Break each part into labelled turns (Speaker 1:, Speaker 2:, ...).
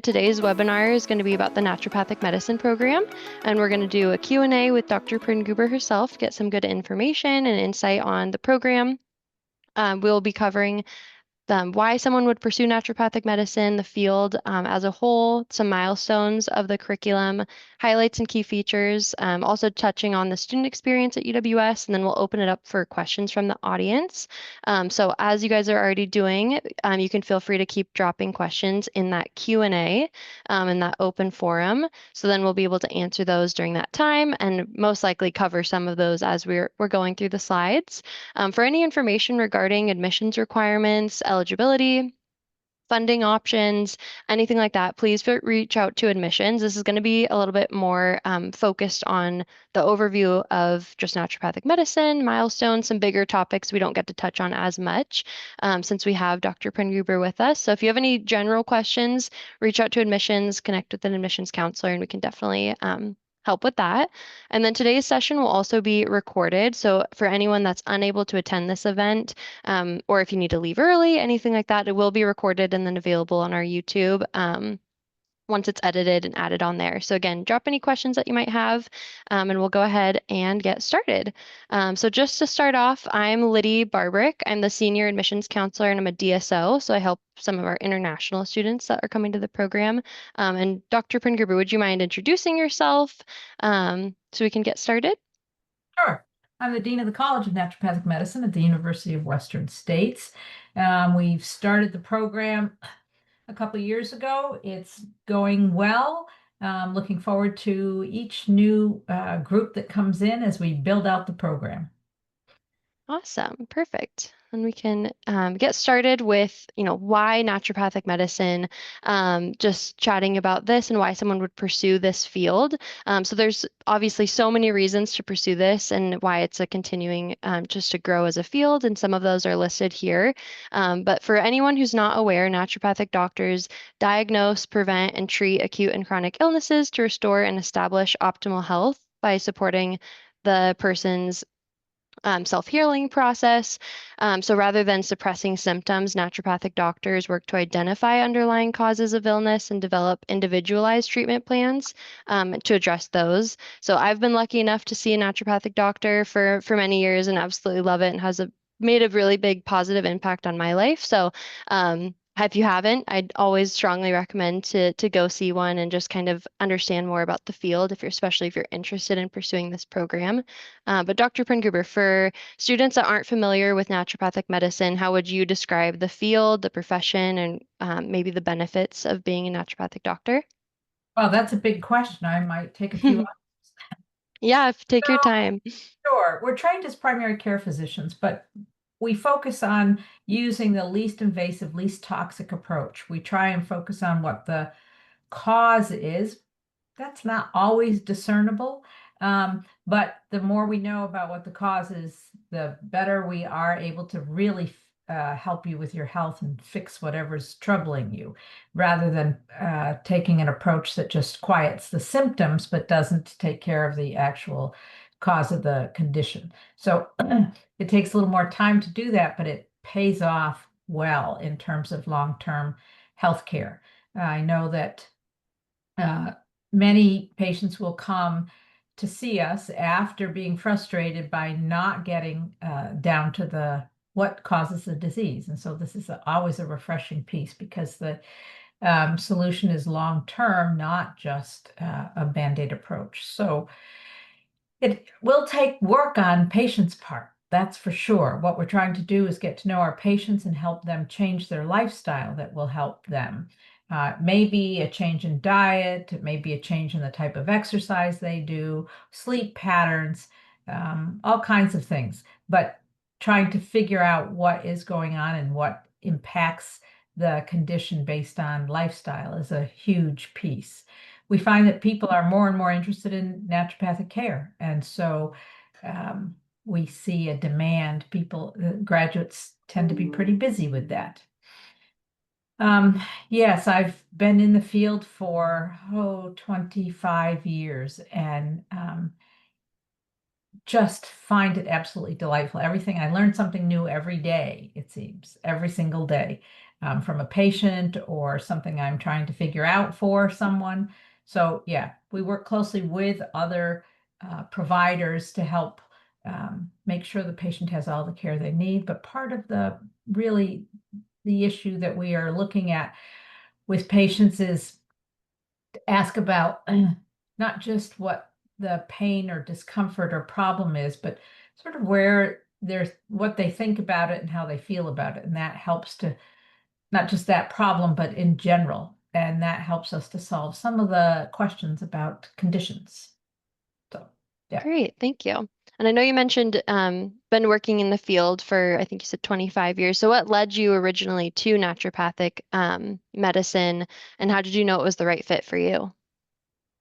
Speaker 1: Today's webinar is going to be about the naturopathic medicine program, and we're going to do a Q&A with Dr. Pringoober herself, get some good information and insight on the program. We'll be covering why someone would pursue naturopathic medicine, the field as a whole, some milestones of the curriculum, highlights and key features, also touching on the student experience at UWS, and then we'll open it up for questions from the audience. So as you guys are already doing, you can feel free to keep dropping questions in that Q&A in that open forum. So then we'll be able to answer those during that time and most likely cover some of those as we're going through the slides. For any information regarding admissions requirements, eligibility, funding options, anything like that, please reach out to admissions. This is going to be a little bit more focused on the overview of just naturopathic medicine, milestones, some bigger topics we don't get to touch on as much since we have Dr. Pringoober with us. So if you have any general questions, reach out to admissions, connect with an admissions counselor, and we can definitely help with that. And then today's session will also be recorded. So for anyone that's unable to attend this event, or if you need to leave early, anything like that, it will be recorded and then available on our YouTube once it's edited and added on there. So again, drop any questions that you might have, and we'll go ahead and get started. So just to start off, I'm Liddy Barbrick. I'm the Senior Admissions Counselor and I'm a DSO. So I help some of our international students that are coming to the program. And Dr. Pringoober, would you mind introducing yourself so we can get started?
Speaker 2: Sure. I'm the Dean of the College of Naturopathic Medicine at the University of Western States. We've started the program a couple of years ago. It's going well. Looking forward to each new group that comes in as we build out the program.
Speaker 1: Awesome. Perfect. And we can get started with, why naturopathic medicine, just chatting about this and why someone would pursue this field. So there's obviously so many reasons to pursue this and why it's a continuing just to grow as a field. And some of those are listed here. But for anyone who's not aware, naturopathic doctors diagnose, prevent, and treat acute and chronic illnesses to restore and establish optimal health by supporting the person's self-healing process. So rather than suppressing symptoms, naturopathic doctors work to identify underlying causes of illness and develop individualized treatment plans to address those. So I've been lucky enough to see a naturopathic doctor for many years and absolutely love it and has made a really big positive impact on my life. So if you haven't, I'd always strongly recommend to go see one and just kind of understand more about the field, especially if you're interested in pursuing this program. But Dr. Pringoober, for students that aren't familiar with naturopathic medicine, how would you describe the field, the profession, and maybe the benefits of being a naturopathic doctor?
Speaker 2: Well, that's a big question. I might take a few.
Speaker 1: Yeah, take your time.
Speaker 2: Sure. We're trained as primary care physicians, but we focus on using the least invasive, least toxic approach. We try and focus on what the cause is. That's not always discernible, but the more we know about what the cause is, the better we are able to really help you with your health and fix whatever's troubling you, rather than taking an approach that just quiets the symptoms but doesn't take care of the actual cause of the condition. So it takes a little more time to do that, but it pays off well in terms of long-term health care. I know that many patients will come to see us after being frustrated by not getting down to what causes the disease. And so this is always a refreshing piece because the solution is long-term, not just a Band-Aid approach. So it will take work on patients' part, that's for sure. What we're trying to do is get to know our patients and help them change their lifestyle that will help them. It may be a change in diet, it may be a change in the type of exercise they do, sleep patterns, all kinds of things. But trying to figure out what is going on and what impacts the condition based on lifestyle is a huge piece. We find that people are more and more interested in naturopathic care. And so we see a demand. Graduates tend to be pretty busy with that. Yes, I've been in the field for 25 years and just find it absolutely delightful. I learn something new every day, it seems, every single day. from a patient or something I'm trying to figure out for someone. So yeah, we work closely with other providers to help make sure the patient has all the care they need. But part of the issue that we are looking at with patients is to ask about not just what the pain or discomfort or problem is, but sort of what they think about it and how they feel about it. And that helps to not just that problem, but in general. And that helps us to solve some of the questions about conditions. So, yeah.
Speaker 1: Great, thank you. And I know you mentioned been working in the field for, I think you said 25 years. So what led you originally to naturopathic medicine, and how did you know it was the right fit for you?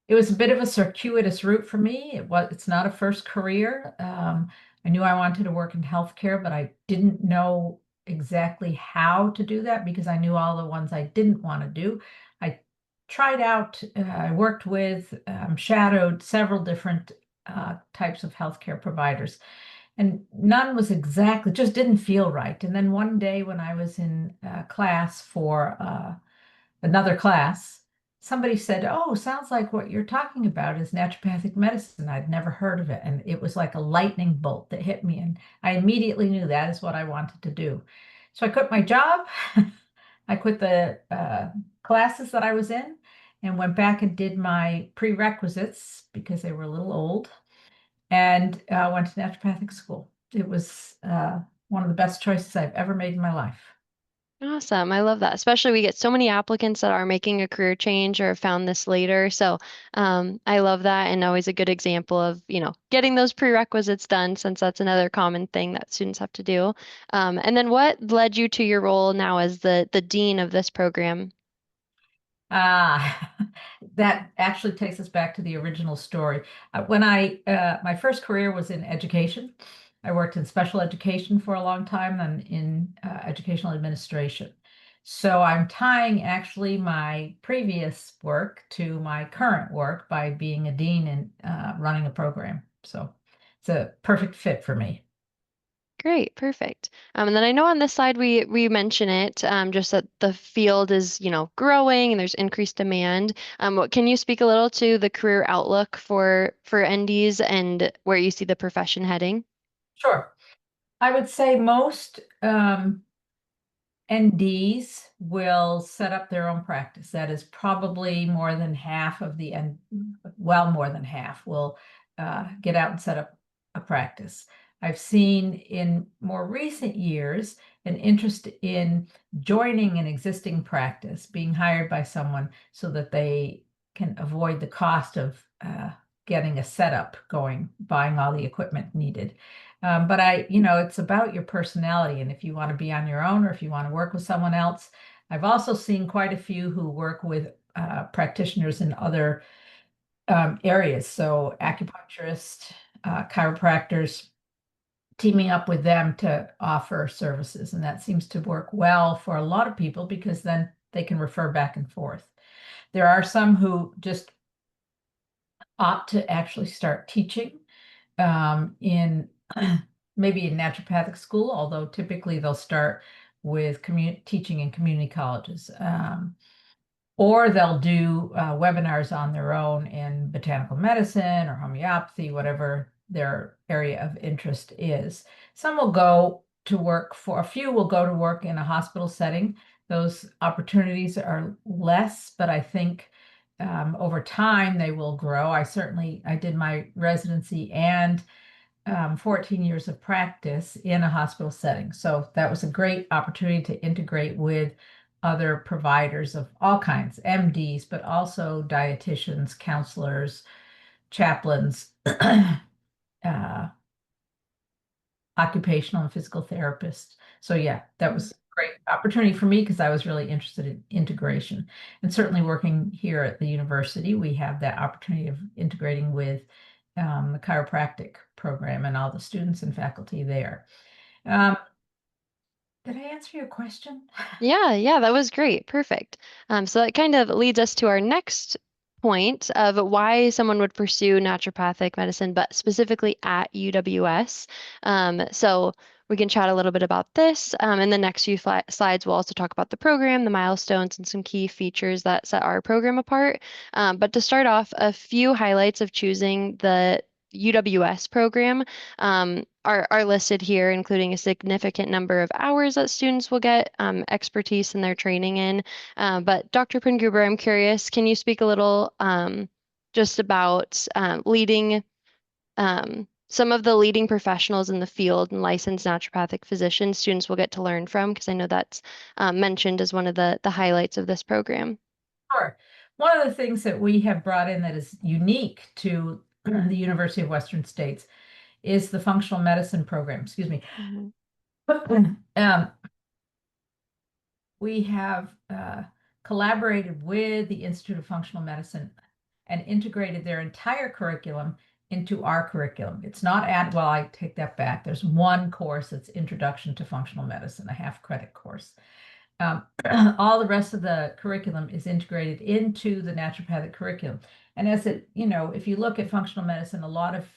Speaker 2: It was a bit of a circuitous route for me. It's not a first career. I knew I wanted to work in healthcare, but I didn't know exactly how to do that because I knew all the ones I didn't want to do. I tried out, I worked with, shadowed several different types of healthcare providers, and none was exactly, just didn't feel right. And then one day when I was in class for another class, somebody said, "Oh, sounds like what you're talking about is naturopathic medicine." I'd never heard of it. And it was like a lightning bolt that hit me. And I immediately knew that is what I wanted to do. So I quit my job. I quit the classes that I was in and went back and did my prerequisites because they were a little old, and went to naturopathic school. It was one of the best choices I've ever made in my life.
Speaker 1: Awesome. I love that. Especially we get so many applicants that are making a career change or have found this later. So I love that, and always a good example of, getting those prerequisites done, since that's another common thing that students have to do. And then what led you to your role now as the dean of this program?
Speaker 2: Ah, that actually takes us back to the original story. My first career was in education. I worked in special education for a long time and in educational administration. So I'm tying actually my previous work to my current work by being a dean and running a program. So it's a perfect fit for me.
Speaker 1: Great, perfect. And then I know on this slide we mention it, just that the field is, growing and there's increased demand. What can you speak a little to the career outlook for NDs and where you see the profession heading?
Speaker 2: Sure. I would say most NDs will set up their own practice. That is probably more than half of well, more than half will get out and set up a practice. I've seen in more recent years an interest in joining an existing practice, being hired by someone so that they can avoid the cost of getting a setup going, buying all the equipment needed. But it's about your personality. And if you want to be on your own or if you want to work with someone else, I've also seen quite a few who work with practitioners in other areas. So acupuncturists, chiropractors, teaming up with them to offer services. And that seems to work well for a lot of people because then they can refer back and forth. There are some who just opt to actually start teaching in maybe in naturopathic school, although typically they'll start with teaching in community colleges. Or they'll do webinars on their own in botanical medicine or homeopathy, whatever their area of interest is. A few will go to work in a hospital setting. Those opportunities are less, but I think over time they will grow. I did my residency and 14 years of practice in a hospital setting. So that was a great opportunity to integrate with other providers of all kinds, MDs, but also dietitians, counselors, chaplains, occupational and physical therapists. So yeah, that was a great opportunity for me because I was really interested in integration. And certainly working here at the university, we have that opportunity of integrating with the chiropractic program and all the students and faculty there. Um, did I answer your question?
Speaker 1: Yeah, that was great. Perfect. So that kind of leads us to our next point of why someone would pursue naturopathic medicine, but specifically at UWS. So we can chat a little bit about this. In the next few slides, we'll also talk about the program, the milestones, and some key features that set our program apart. But to start off, a few highlights of choosing the UWS program are listed here, including a significant number of hours that students will get expertise in their training in. But Dr. Pringruber, I'm curious, can you speak a little just about leading some of the leading professionals in the field and licensed naturopathic physicians students will get to learn from? Because I know that's mentioned as one of the highlights of this program.
Speaker 2: Sure. One of the things that we have brought in that is unique to the University of Western States is the functional medicine program. Excuse me.
Speaker 1: Mhm.
Speaker 2: Um, we have collaborated with the Institute of Functional Medicine and integrated their entire curriculum into our curriculum. It's not well, I take that back. There's one course that's Introduction to Functional Medicine, a half-credit course. All the rest of the curriculum is integrated into the naturopathic curriculum. And if you look at functional medicine, a lot of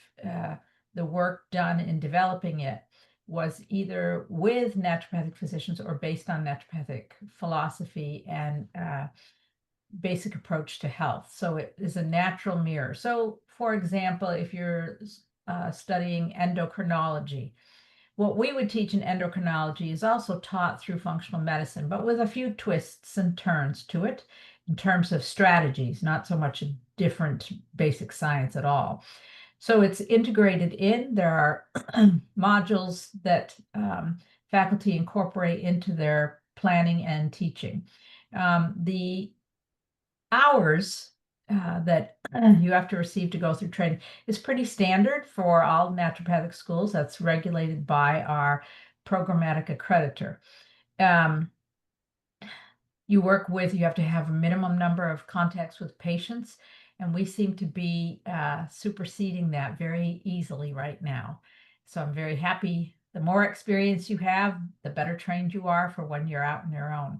Speaker 2: the work done in developing it was either with naturopathic physicians or based on naturopathic philosophy and basic approach to health. So it is a natural mirror. So, for example, if you're studying endocrinology, what we would teach in endocrinology is also taught through functional medicine, but with a few twists and turns to it in terms of strategies, not so much a different basic science at all. So it's integrated in. There are modules that faculty incorporate into their planning and teaching. The hours that you have to receive to go through training is pretty standard for all naturopathic schools. That's regulated by our programmatic accreditor. You have to have a minimum number of contacts with patients, and we seem to be superseding that very easily right now. So I'm very happy. The more experience you have, the better trained you are for when you're out on your own.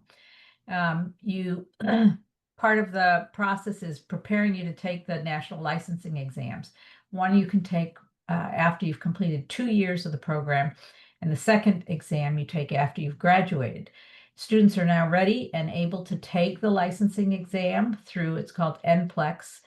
Speaker 2: Part of the process is preparing you to take the national licensing exams. One you can take after you've completed 2 years of the program, and the second exam you take after you've graduated. Students are now ready and able to take the licensing exam through, it's called NPLEX.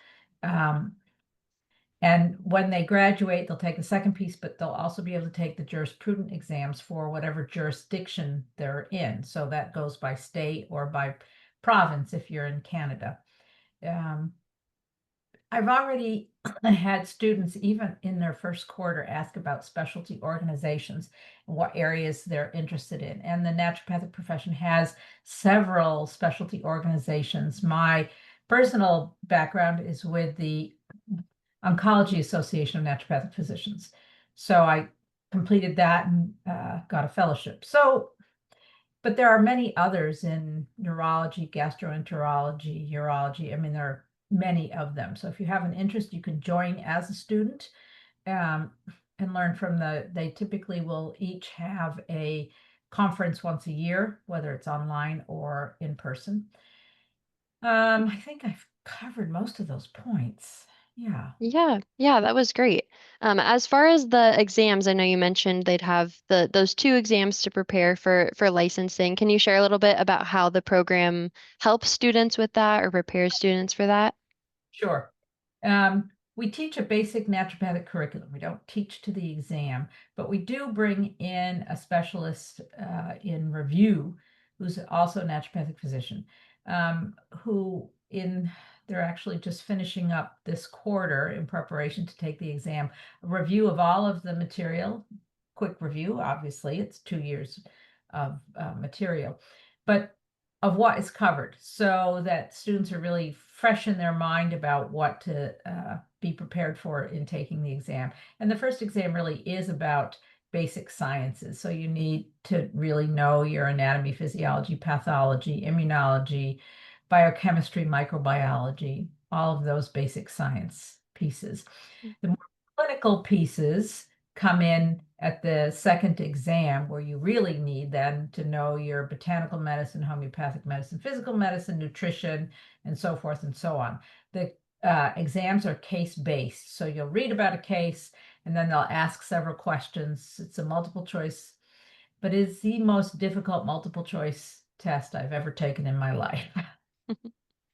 Speaker 2: And when they graduate, they'll take the second piece, but they'll also be able to take the jurisprudent exams for whatever jurisdiction they're in. So that goes by state or by province if you're in Canada. I've already had students, even in their first quarter, ask about specialty organizations and what areas they're interested in. And the naturopathic profession has several specialty organizations. My personal background is with the Oncology Association of Naturopathic Physicians. So I completed that and got a fellowship. But there are many others in neurology, gastroenterology, urology. I mean, there are many of them. So if you have an interest, you can join as a student and learn from they typically will each have a conference once a year, whether it's online or in person. I think I've covered most of those points. Yeah.
Speaker 1: Yeah, that was great. As far as the exams, I know you mentioned they'd have those two exams to prepare for licensing. Can you share a little bit about how the program helps students with that or prepares students for that?
Speaker 2: Sure. We teach a basic naturopathic curriculum. We don't teach to the exam, but we do bring in a specialist in review who's also a naturopathic physician, they're actually just finishing up this quarter in preparation to take the exam, a review of all of the material, quick review, obviously, it's 2 years of material, but of what is covered so that students are really fresh in their mind about what to be prepared for in taking the exam. And the first exam really is about basic sciences. So you need to really know your anatomy, physiology, pathology, immunology, biochemistry, microbiology, all of those basic science pieces. The more clinical pieces come in at the second exam, where you really need then to know your botanical medicine, homeopathic medicine, physical medicine, nutrition, and so forth and so on. The exams are case-based. So you'll read about a case and then they'll ask several questions. It's a multiple choice but it's the most difficult multiple choice test I've ever taken in my life.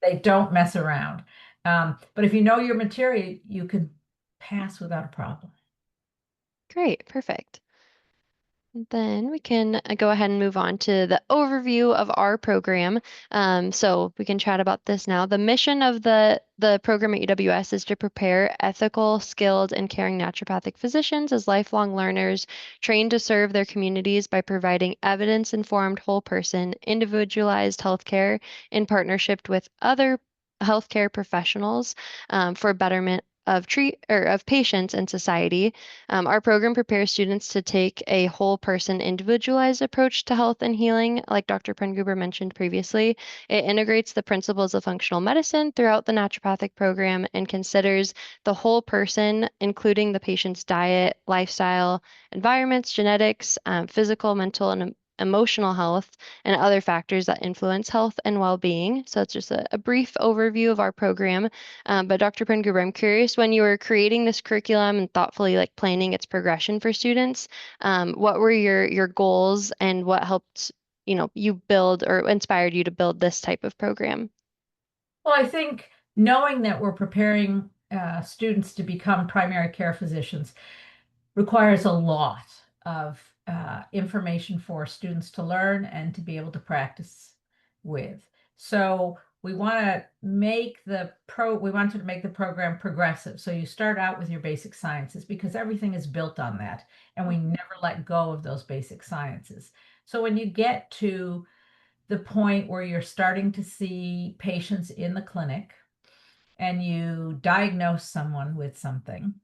Speaker 2: They don't mess around. But if you know your material, you can pass without a problem.
Speaker 1: Great, perfect. Then we can go ahead and move on to the overview of our program. So we can chat about this now. The mission of the program at UWS is to prepare ethical, skilled, and caring naturopathic physicians as lifelong learners trained to serve their communities by providing evidence-informed, whole person, individualized healthcare in partnership with other healthcare professionals for betterment of patients and society. Our program prepares students to take a whole person individualized approach to health and healing, like Dr. Prenguber mentioned previously. It integrates the principles of functional medicine throughout the naturopathic program and considers the whole person, including the patient's diet, lifestyle, environments, genetics, physical, mental, and emotional health, and other factors that influence health and well-being. So it's just a brief overview of our program. But Dr. Prenguber, I'm curious, when you were creating this curriculum and thoughtfully like planning its progression for students, what were your goals and what helped, you build or inspired you to build this type of program?
Speaker 2: Well, I think knowing that we're preparing students to become primary care physicians requires a lot of information for students to learn and to be able to practice with. So we wanted to make the program progressive. So you start out with your basic sciences because everything is built on that, and we never let go of those basic sciences. So when you get to the point where you're starting to see patients in the clinic and you diagnose someone with something,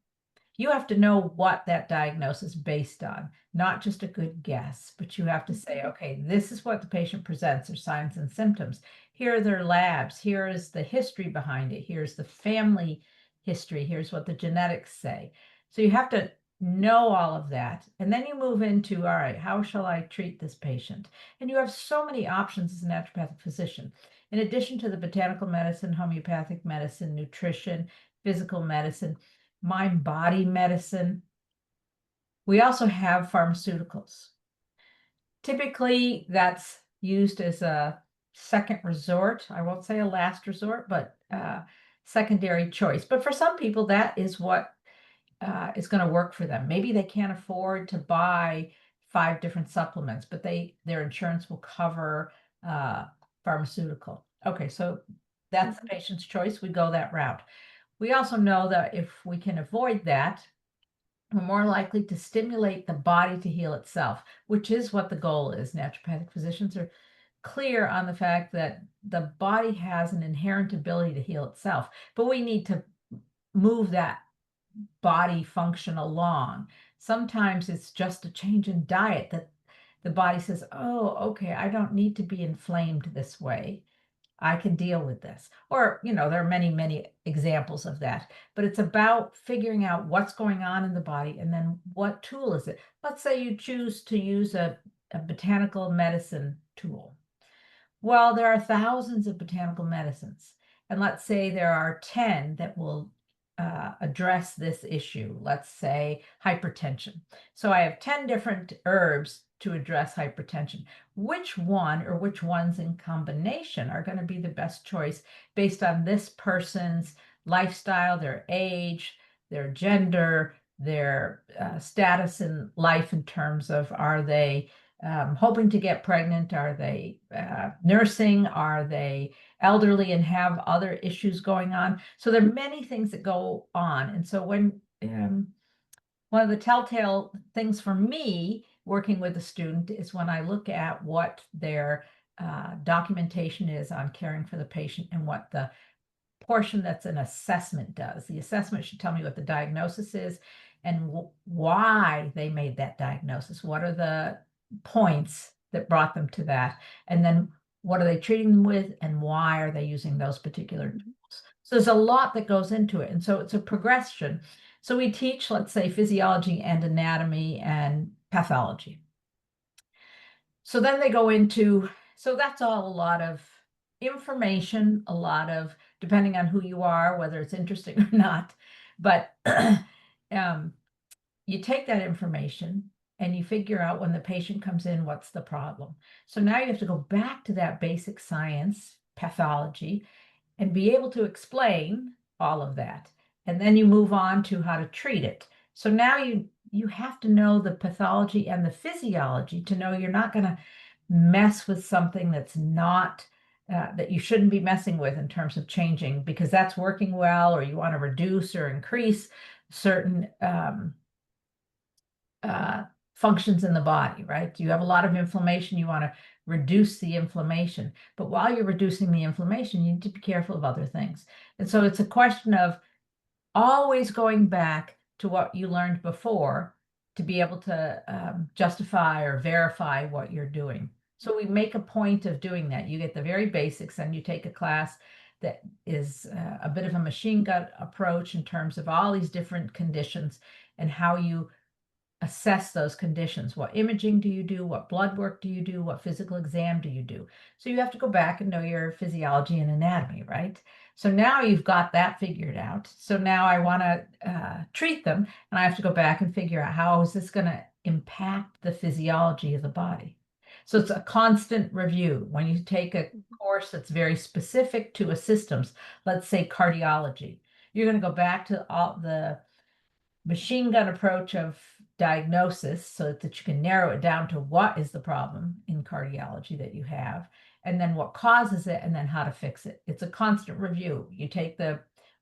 Speaker 2: you have to know what that diagnosis is based on, not just a good guess, but you have to say, okay, this is what the patient presents, their signs and symptoms. Here are their labs. Here is the history behind it. Here's the family history. Here's what the genetics say. So you have to know all of that. And then you move into, all right, how shall I treat this patient? And you have so many options as a naturopathic physician. In addition to the botanical medicine, homeopathic medicine, nutrition, physical medicine, mind body medicine, we also have pharmaceuticals. Typically, that's used as a second resort. I won't say a last resort, but secondary choice. But for some people, that is what is going to work for them. Maybe they can't afford to buy 5 different supplements, but their insurance will cover pharmaceutical. Okay, so that's the patient's choice. We go that route. We also know that if we can avoid that, we're more likely to stimulate the body to heal itself, which is what the goal is. Naturopathic physicians are clear on the fact that the body has an inherent ability to heal itself, but we need to move that body function along. Sometimes it's just a change in diet that the body says, oh, okay, I don't need to be inflamed this way. I can deal with this. Or, there are many, many examples of that. But it's about figuring out what's going on in the body and then what tool is it. Let's say you choose to use a botanical medicine tool. Well, there are thousands of botanical medicines. And let's say there are 10 that will address this issue. Let's say hypertension. So I have 10 different herbs to address hypertension. Which one or which ones in combination are going to be the best choice based on this person's lifestyle, their age, their gender, their status in life in terms of, are they hoping to get pregnant? Are they nursing? Are they elderly and have other issues going on? So there are many things that go on. And so when one of the telltale things for me working with a student is when I look at what their documentation is on caring for the patient and what the portion that's an assessment does. The assessment should tell me what the diagnosis is and why they made that diagnosis. What are the points that brought them to that? And then what are they treating them with and why are they using those particular tools? So there's a lot that goes into it. And so it's a progression. So we teach, let's say, physiology and anatomy and pathology. So then they go into, so that's all a lot of information, a lot of, depending on who you are, whether it's interesting or not. But you take that information and you figure out when the patient comes in, what's the problem. So now you have to go back to that basic science, pathology, and be able to explain all of that. And then you move on to how to treat it. So now you have to know the pathology and the physiology to know you're not going to mess with something that's not that you shouldn't be messing with in terms of changing because that's working well, or you want to reduce or increase certain functions in the body, right? You have a lot of inflammation, you want to reduce the inflammation. But while you're reducing the inflammation, you need to be careful of other things. And so it's a question of always going back to what you learned before to be able to justify or verify what you're doing. So we make a point of doing that. You get the very basics, and you take a class that is a bit of a machine gun approach in terms of all these different conditions and how you assess those conditions. What imaging do you do? What blood work do you do? What physical exam do you do? So you have to go back and know your physiology and anatomy, right? So now you've got that figured out. So now I want to treat them, and I have to go back and figure out how is this going to impact the physiology of the body. So it's a constant review. When you take a course that's very specific to a systems, let's say cardiology, you're going to go back to all the machine gun approach of diagnosis so that you can narrow it down to what is the problem in cardiology that you have, and then what causes it, and then how to fix it. It's a constant review. You take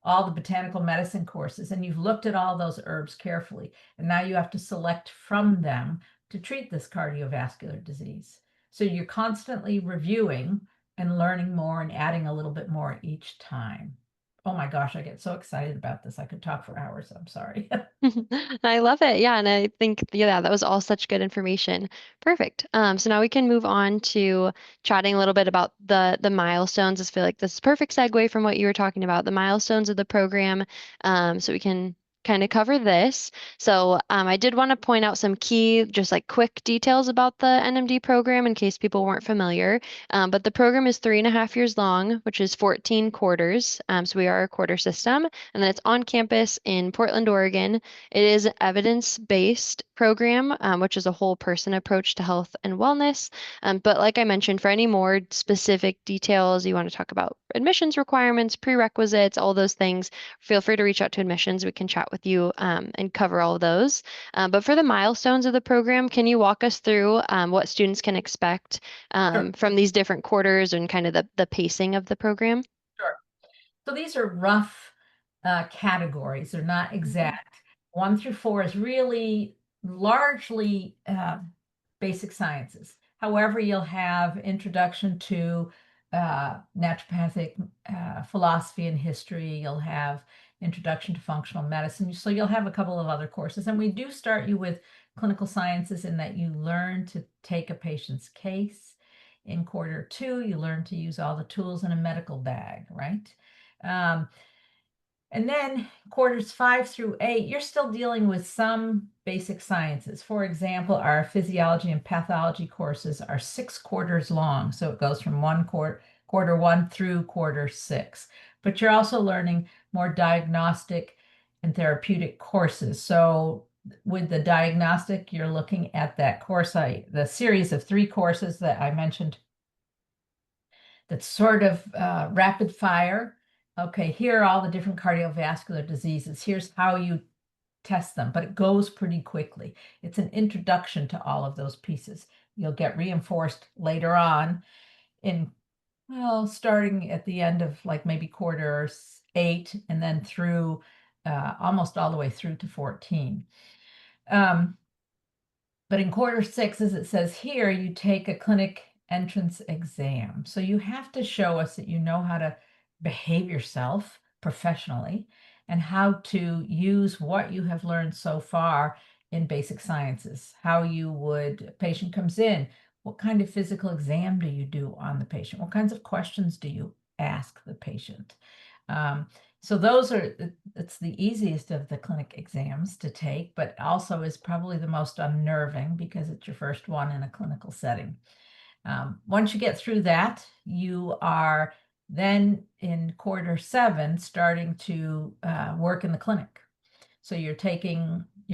Speaker 2: all the botanical medicine courses, and you've looked at all those herbs carefully, and now you have to select from them to treat this cardiovascular disease. So you're constantly reviewing and learning more and adding a little bit more each time. Oh my gosh, I get so excited about this. I could talk for hours. I'm sorry.
Speaker 1: I love it. Yeah, and I think yeah, that was all such good information. Perfect. So now we can move on to chatting a little bit about the milestones. I feel like this is a perfect segue from what you were talking about, the milestones of the program. So we can kind of cover this. So I did want to point out some key, just like quick details about the NMD program in case people weren't familiar. But the program is 3.5 years long, which is 14 quarters. So we are a quarter system, and then it's on campus in Portland, Oregon. It is an evidence-based program, which is a whole person approach to health and wellness. But like I mentioned, for any more specific details, you want to talk about admissions requirements, prerequisites, all those things, feel free to reach out to admissions. We can chat with you and cover all of those. But for the milestones of the program, can you walk us through what students can expect
Speaker 2: Sure.
Speaker 1: from these different quarters and kind of the pacing of the program?
Speaker 2: Sure. So these are rough categories. They're not
Speaker 1: Mhm.
Speaker 2: exact. 1 through 4 is really largely basic sciences. However, you'll have introduction to naturopathic philosophy and history. You'll have introduction to functional medicine. So you'll have a couple of other courses. And we do start you with clinical sciences in that you learn to take a patient's case. In quarter 2, you learn to use all the tools in a medical bag, right? Um, and then quarters 5 through 8, you're still dealing with some basic sciences. For example, our physiology and pathology courses are 6 quarters long. So it goes from quarter 1 through quarter 6. But you're also learning more diagnostic and therapeutic courses. So with the diagnostic, you're looking at that course, the series of 3 courses that I mentioned that's sort of rapid fire. Okay, here are all the different cardiovascular diseases. Here's how you test them, but it goes pretty quickly. It's an introduction to all of those pieces. You'll get reinforced later on in, well, starting at the end of like maybe quarter 8 and then through almost all the way through to 14. But in quarter 6, as it says here, you take a clinic entrance exam. So you have to show us that you know how to behave yourself professionally and how to use what you have learned so far in basic sciences. How you would, a patient comes in, what kind of physical exam do you do on the patient? What kinds of questions do you ask the patient? Um, so those are, it's the easiest of the clinic exams to take, but also is probably the most unnerving because it's your first one in a clinical setting. Once you get through that, you are then in quarter 7 starting to work in the clinic. So you're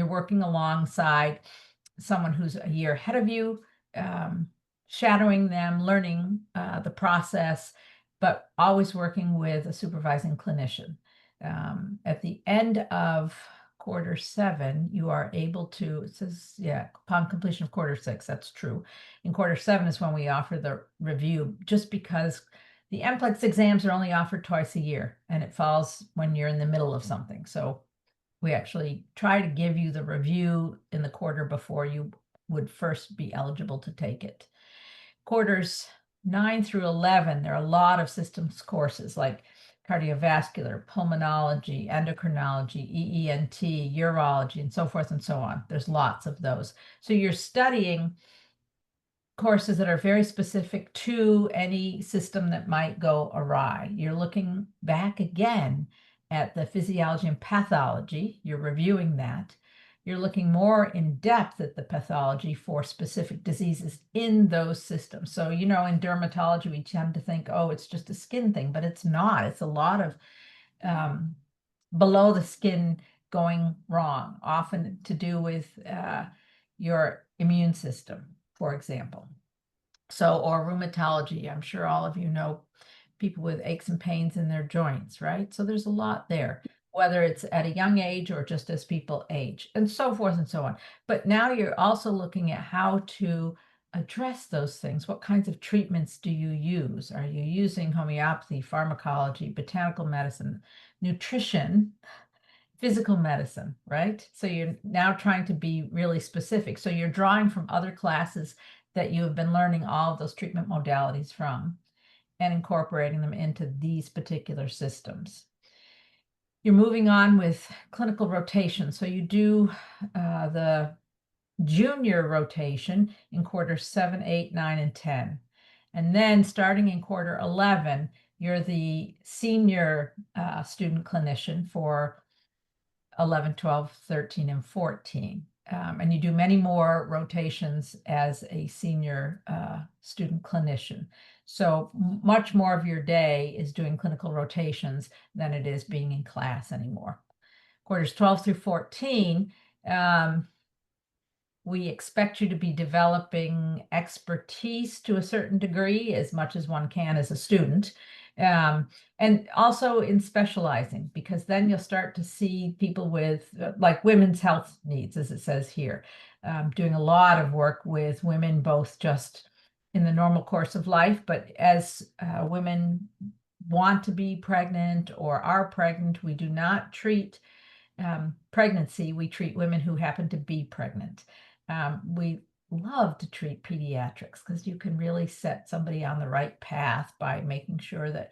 Speaker 2: working alongside someone who's a year ahead of you, shadowing them, learning the process, but always working with a supervising clinician. At the end of quarter 7, you are able to, it says, yeah, upon completion of quarter 6, that's true. In quarter 7 is when we offer the review, just because the NCLEX exams are only offered twice a year, and it falls when you're in the middle of something. So we actually try to give you the review in the quarter before you would first be eligible to take it. Quarters 9 through 11, there are a lot of systems courses like cardiovascular, pulmonology, endocrinology, EENT, urology, and so forth and so on. There's lots of those. So you're studying courses that are very specific to any system that might go awry. You're looking back again at the physiology and pathology. You're reviewing that. You're looking more in depth at the pathology for specific diseases in those systems. So, in dermatology, we tend to think, oh, it's just a skin thing, but it's not. It's a lot of below the skin going wrong, often to do with your immune system, for example. So, or rheumatology, I'm sure all of you know people with aches and pains in their joints, right? So there's a lot there, whether it's at a young age or just as people age, and so forth and so on. But now you're also looking at how to address those things. What kinds of treatments do you use? Are you using homeopathy, pharmacology, botanical medicine, nutrition, physical medicine, right? So you're now trying to be really specific. So you're drawing from other classes that you have been learning all of those treatment modalities from and incorporating them into these particular systems. You're moving on with clinical rotation. So you do the junior rotation in quarters 7, 8, 9, and 10. And then starting in quarter 11, you're the senior student clinician for 11, 12, 13, and 14. And you do many more rotations as a senior student clinician. So much more of your day is doing clinical rotations than it is being in class anymore. Quarters 12 through 14, we expect you to be developing expertise to a certain degree, as much as one can as a student. And also in specializing, because then you'll start to see people with like women's health needs, as it says here, doing a lot of work with women, both just in the normal course of life, but as women want to be pregnant or are pregnant, we do not treat pregnancy, we treat women who happen to be pregnant. We love to treat pediatrics because you can really set somebody on the right path by making sure that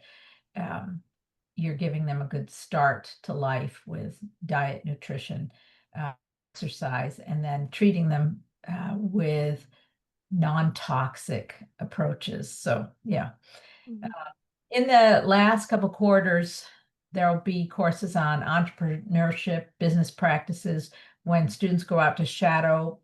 Speaker 2: you're giving them a good start to life with diet, nutrition, exercise, and then treating them with non-toxic approaches. So, yeah. In the last couple quarters, there'll be courses on entrepreneurship, business practices. When students go out to shadow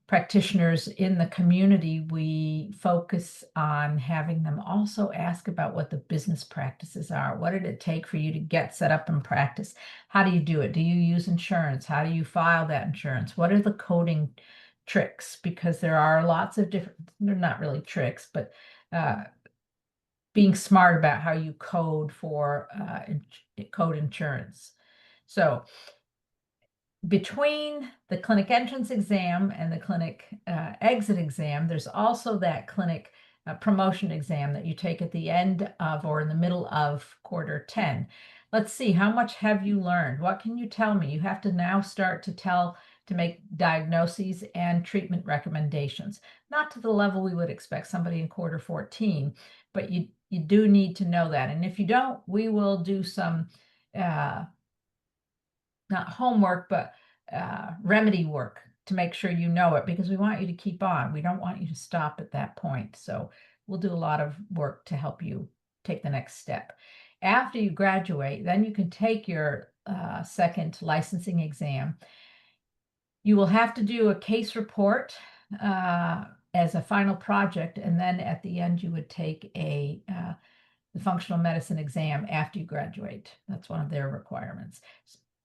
Speaker 2: practitioners in the community, we focus on having them also ask about what the business practices are. What did it take for you to get set up and practice? How do you do it? Do you use insurance? How do you file that insurance? What are the coding tricks? Because there are lots of different, they're not really tricks, but being smart about how you code for code insurance. So between the clinic entrance exam and the clinic exit exam, there's also that clinic promotion exam that you take at the end of or in the middle of quarter 10. Let's see, how much have you learned? What can you tell me? You have to now start to make diagnoses and treatment recommendations, not to the level we would expect somebody in quarter 14, but you do need to know that. And if you don't, we will do some not homework, but remedy work to make sure you know it, because we want you to keep on. We don't want you to stop at that point. So we'll do a lot of work to help you take the next step. After you graduate, then you can take your second licensing exam. You will have to do a case report as a final project, and then at the end you would take the functional medicine exam after you graduate. That's one of their requirements.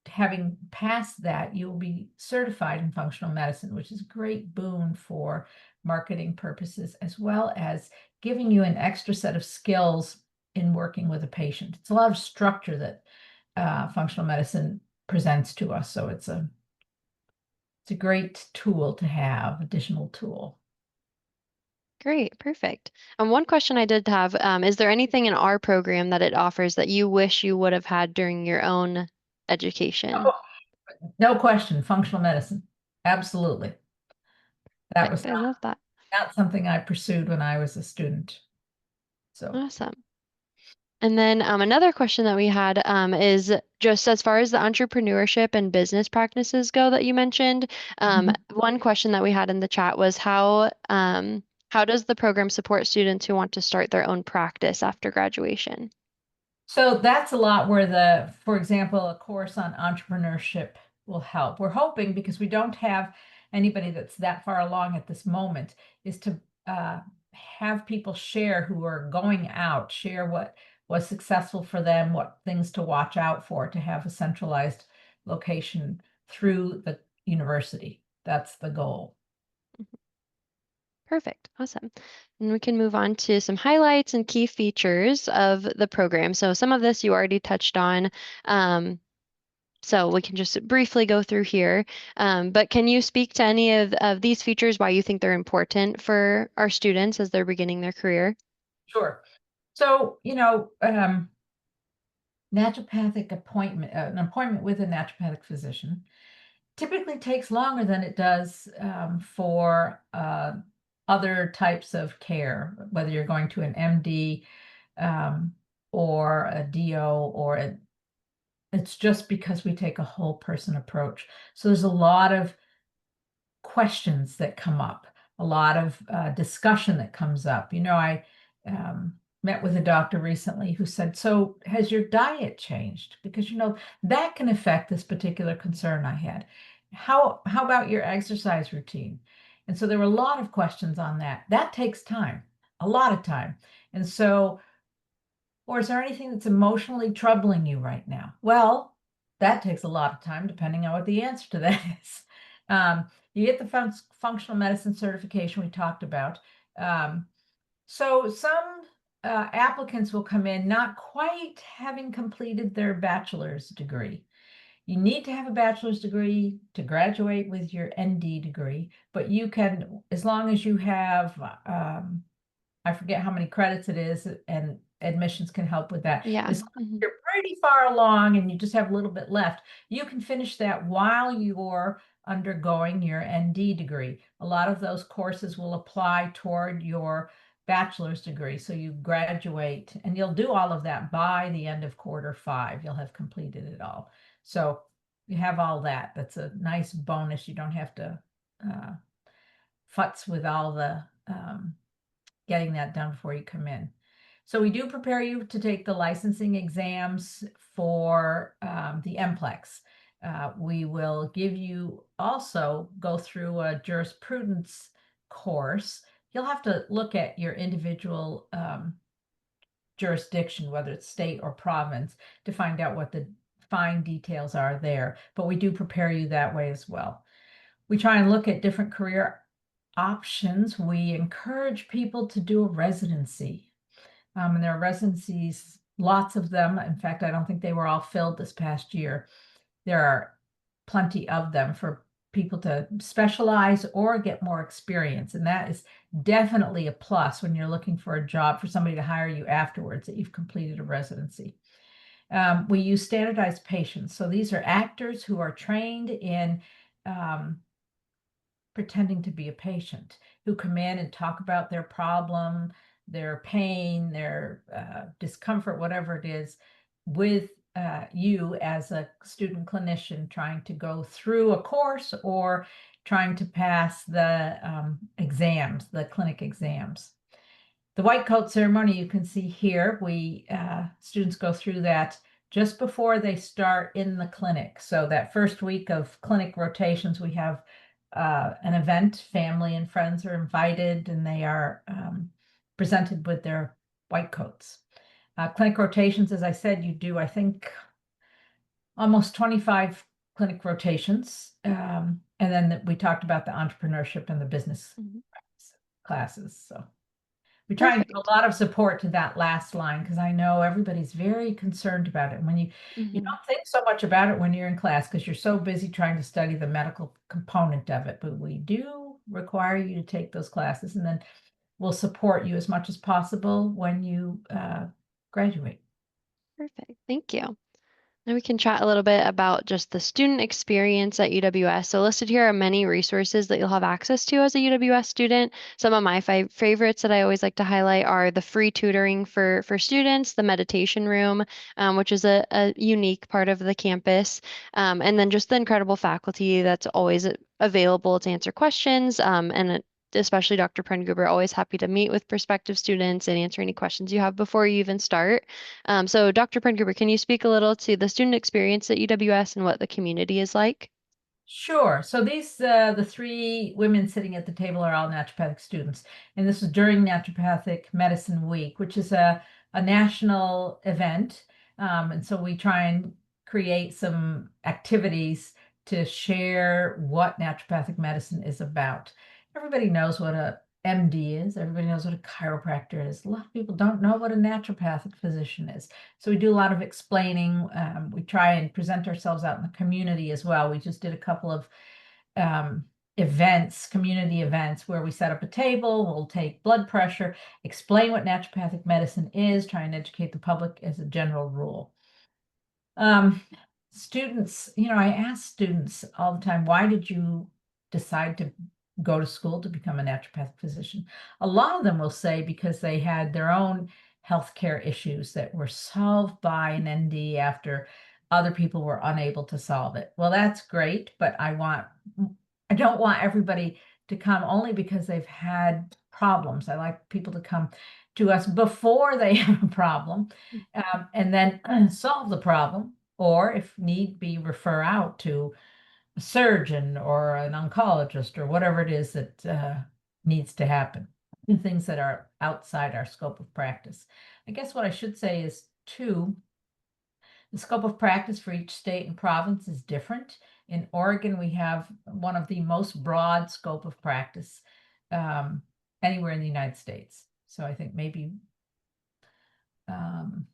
Speaker 2: having passed that, you'll be certified in functional medicine, which is a great boon for marketing purposes, as well as giving you an extra set of skills in working with a patient. It's a lot of structure that functional medicine presents to us. So it's a great tool to have, additional tool.
Speaker 1: Great, perfect. One question I did have, is there anything in our program that it offers that you wish you would have had during your own education?
Speaker 2: Oh, no question, functional medicine. Absolutely. That was
Speaker 1: Perfect. I love that.
Speaker 2: not something I pursued when I was a student. So
Speaker 1: Awesome. And then another question that we had is just as far as the entrepreneurship and business practices go that you mentioned.
Speaker 2: Mhm.
Speaker 1: One question that we had in the chat was how does the program support students who want to start their own practice after graduation?
Speaker 2: So that's a lot where for example, a course on entrepreneurship will help. We're hoping, because we don't have anybody that's that far along at this moment, is to have people share who are going out, share what was successful for them, what things to watch out for, to have a centralized location through the university. That's the goal.
Speaker 1: Perfect. Awesome. And we can move on to some highlights and key features of the program. So some of this you already touched on. So we can just briefly go through here. But can you speak to any of these features, why you think they're important for our students as they're beginning their career?
Speaker 2: Sure. So, naturopathic appointment, an appointment with a naturopathic physician typically takes longer than it does for other types of care, whether you're going to an MD um, or a DO it's just because we take a whole person approach. So there's a lot of questions that come up, a lot of discussion that comes up. I met with a doctor recently who said, "So has your diet changed? Because that can affect this particular concern I had. How about your exercise routine?" And so there were a lot of questions on that. That takes time, a lot of time. And so, or is there anything that's emotionally troubling you right now? Well, that takes a lot of time, depending on what the answer to that is. You get the functional medicine certification we talked about. So some applicants will come in not quite having completed their bachelor's degree. You need to have a bachelor's degree to graduate with your ND degree, but you can, as long as you have I forget how many credits it is, and admissions can help with that.
Speaker 1: Yeah.
Speaker 2: As long as you're pretty far along and you just have a little bit left, you can finish that while you're undergoing your ND degree. A lot of those courses will apply toward your bachelor's degree. So you graduate, and you'll do all of that by the end of quarter 5. You'll have completed it all. So you have all that. That's a nice bonus. You don't have to futz with all the getting that done before you come in. So we do prepare you to take the licensing exams for the NPLEX. We will give you also go through a jurisprudence course. You'll have to look at your individual jurisdiction, whether it's state or province, to find out what the fine details are there. But we do prepare you that way as well. We try and look at different career options. We encourage people to do a residency. And there are residencies, lots of them. In fact, I don't think they were all filled this past year. There are plenty of them for people to specialize or get more experience. And that is definitely a plus when you're looking for a job, for somebody to hire you afterwards, that you've completed a residency. We use standardized patients. So these are actors who are trained in pretending to be a patient, who come in and talk about their problem, their pain, their discomfort, whatever it is, with you as a student clinician trying to go through a course or trying to pass the exams, the clinic exams. The white coat ceremony you can see here, students go through that just before they start in the clinic. So that first week of clinic rotations, we have an event. Family and friends are invited, and they are presented with their white coats. Clinic rotations, as I said, you do, I think, almost 25 clinic rotations. And then we talked about the entrepreneurship and the business
Speaker 1: Mhm.
Speaker 2: classes. So we try and give a
Speaker 1: Perfect.
Speaker 2: lot of support to that last line because I know everybody's very concerned about it. And when you
Speaker 1: Mhm.
Speaker 2: don't think so much about it when you're in class because you're so busy trying to study the medical component of it, but we do require you to take those classes, and then we'll support you as much as possible when you graduate.
Speaker 1: Perfect. Thank you. Now we can chat a little bit about just the student experience at UWS. So listed here are many resources that you'll have access to as a UWS student. Some of my favorites that I always like to highlight are the free tutoring for students, the meditation room, which is a unique part of the campus, and then just the incredible faculty that's always available to answer questions, and especially Dr. Prengruber, always happy to meet with prospective students and answer any questions you have before you even start. So, Dr. Prengruber, can you speak a little to the student experience at UWS and what the community is like?
Speaker 2: Sure. So these the three women sitting at the table are all naturopathic students, and this is during Naturopathic Medicine Week, which is a national event. And so we try and create some activities to share what naturopathic medicine is about. Everybody knows what a MD is. Everybody knows what a chiropractor is. A lot of people don't know what a naturopathic physician is. So we do a lot of explaining. We try and present ourselves out in the community as well. We just did a couple of events, community events, where we set up a table, we'll take blood pressure, explain what naturopathic medicine is, try and educate the public as a general rule. Um, Students, I ask students all the time, why did you decide to go to school to become a naturopathic physician? A lot of them will say because they had their own healthcare issues that were solved by an ND after other people were unable to solve it. Well, that's great, but I don't want everybody to come only because they've had problems. I like people to come to us before they have a problem, and then solve the problem, or if need be, refer out to a surgeon or an oncologist or whatever it is that needs to happen, and things that are outside our scope of practice. I guess what I should say is, too, the scope of practice for each state and province is different. In Oregon, we have one of the most broad scope of practice anywhere in the United States. So I think maybe um,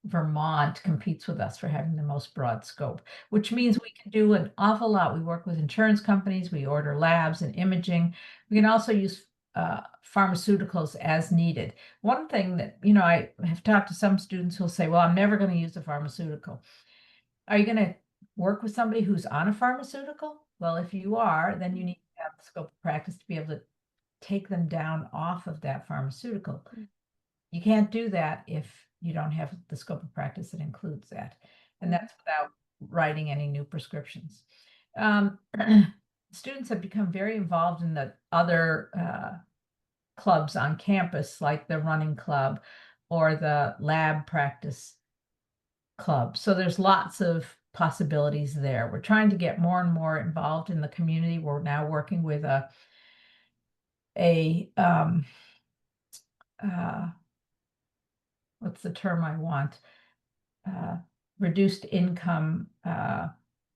Speaker 2: Vermont competes with us for having the most broad scope, which means we can do an awful lot. We work with insurance companies, we order labs and imaging. We can also use pharmaceuticals as needed. One thing that, I have talked to some students who'll say, well, I'm never going to use a pharmaceutical. Are you going to work with somebody who's on a pharmaceutical? Well, if you are, then you need to have the scope of practice to be able to take them down off of that pharmaceutical. You can't do that if you don't have the scope of practice that includes that. And that's without writing any new prescriptions. Um, Students have become very involved in the other clubs on campus, like the running club or the lab practice club. So there's lots of possibilities there. We're trying to get more and more involved in the community. We're now working with a uh, what's the term I want? Uh, Reduced income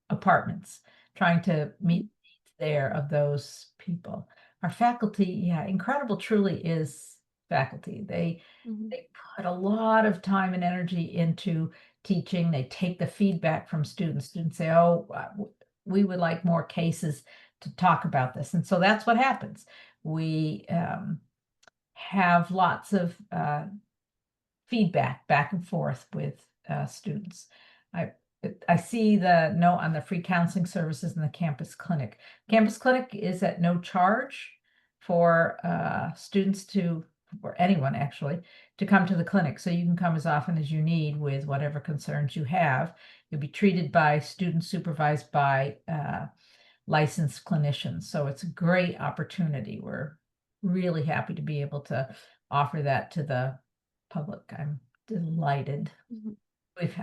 Speaker 2: apartments, trying to meet the needs there of those people. Our faculty, yeah, incredible truly is faculty.
Speaker 1: Mhm.
Speaker 2: They put a lot of time and energy into teaching. They take the feedback from students. Students say, oh, we would like more cases to talk about this. And so that's what happens. We have lots of feedback back and forth with students. I I see the note on the free counseling services in the campus clinic. Campus clinic is at no charge for students or anyone actually, to come to the clinic. So you can come as often as you need with whatever concerns you have. You'll be treated by students supervised by licensed clinicians. So it's a great opportunity. We're really happy to be able to offer that to the public. I'm delighted.
Speaker 1: Mhm.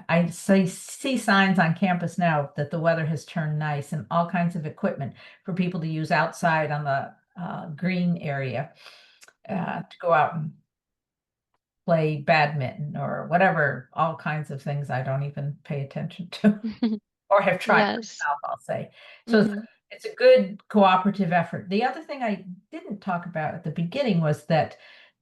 Speaker 2: I see signs on campus now that the weather has turned nice, and all kinds of equipment for people to use outside on the green area to go out and play badminton or whatever, all kinds of things I don't even pay attention to or have tried
Speaker 1: Yes.
Speaker 2: myself, I'll say. So
Speaker 1: Hmm.
Speaker 2: it's a good cooperative effort. The other thing I didn't talk about at the beginning was that